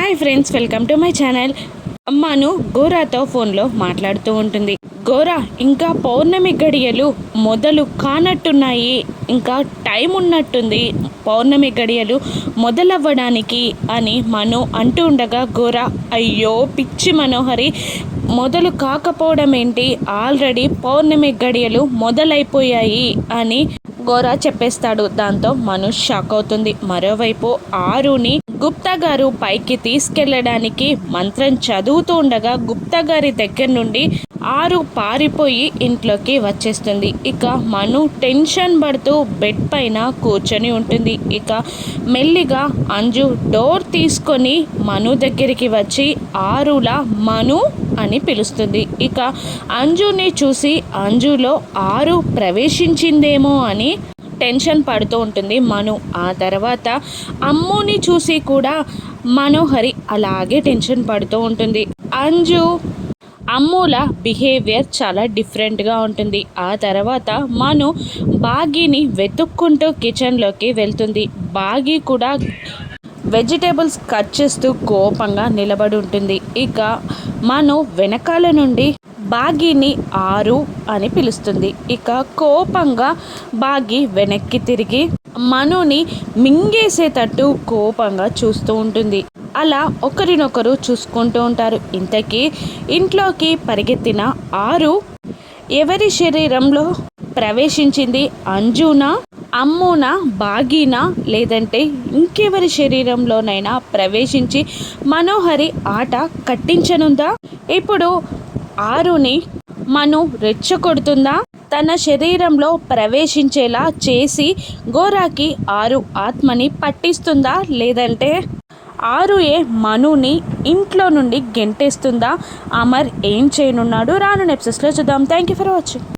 Hi friends, welcome to my channel. అమ్మాను గోరాతో ఫోన్లో మాట్లాడుతూ ఉంటుంది. గోరా, ఇంకా పౌర్ణమి గడియలు మొదలు కానట్టున్నాయి, ఇంకా టైం ఉన్నట్టుంది పౌర్ణమి గడియలు మొదలవ్వడానికి అని మను అంటూ ఉండగా, గోరా అయ్యో పిచ్చి మనోహరి, మొదలు కాకపోవడం ఏంటి, ఆల్రెడీ పౌర్ణమి గడియలు మొదలైపోయాయి అని గోరా చెప్పేస్తాడు. దాంతో మను షాక్ అవుతుంది. మరోవైపు ఆరుని గుప్తా గారు పైకి తీసుకెళ్లడానికి మంత్రం చదువుతూ ఉండగా గుప్తా గారి దగ్గర నుండి ఆరు పారిపోయి ఇంట్లోకి వచ్చేస్తుంది. ఇక మను టెన్షన్ పడుతూ బెడ్ పైన కూర్చొని ఉంటుంది. ఇక మెల్లిగా అంజు డోర్ తీసుకొని మను దగ్గరికి వచ్చి ఆరులా మను అని పిలుస్తుంది. ఇక అంజుని చూసి అంజులో ఆరు ప్రవేశించిందేమో అని టెన్షన్ పడుతూ ఉంటుంది మను. ఆ తర్వాత అమ్ముని చూసి కూడా మనోహరి అలాగే టెన్షన్ పడుతూ ఉంటుంది. అంజు అమ్ముల బిహేవియర్ చాలా డిఫరెంట్గా ఉంటుంది. ఆ తర్వాత మను బాగీని వెతుక్కుంటూ కిచెన్లోకి వెళ్తుంది. బాగీ కూడా వెజిటేబుల్స్ కట్ చేస్తూ కోపంగా నిలబడి ఉంటుంది. ఇక మను వెనకాల నుండి బాగీని ఆరు అని పిలుస్తుంది. ఇక కోపంగా బాగీ వెనక్కి తిరిగి మనుని మింగేసేటట్టు కోపంగా చూస్తూ ఉంటుంది. అలా ఒకరినొకరు చూసుకుంటూ ఉంటారు. ఇంతకీ ఇంట్లోకి పరిగెత్తిన ఆరు ఎవరి శరీరంలో ప్రవేశించింది? అంజునా, అమ్మునా, బాగీనా, లేదంటే ఇంకెవరి శరీరంలోనైనా ప్రవేశించి మనోహరి ఆట కట్టించనుందా? ఇప్పుడు ఆరుని మను రెచ్చగొడుతుందా? తన శరీరంలో ప్రవేశించేలా చేసి గోరాకి ఆరు ఆత్మని పట్టిస్తుందా? లేదంటే ఆరుయే మనుని ఇంట్లో నుండి గెంటేస్తుందా? అమర్ ఏం చేయనున్నాడు? రాను ఎపిసోడ్స్లో చూద్దాం. Thank you for watching.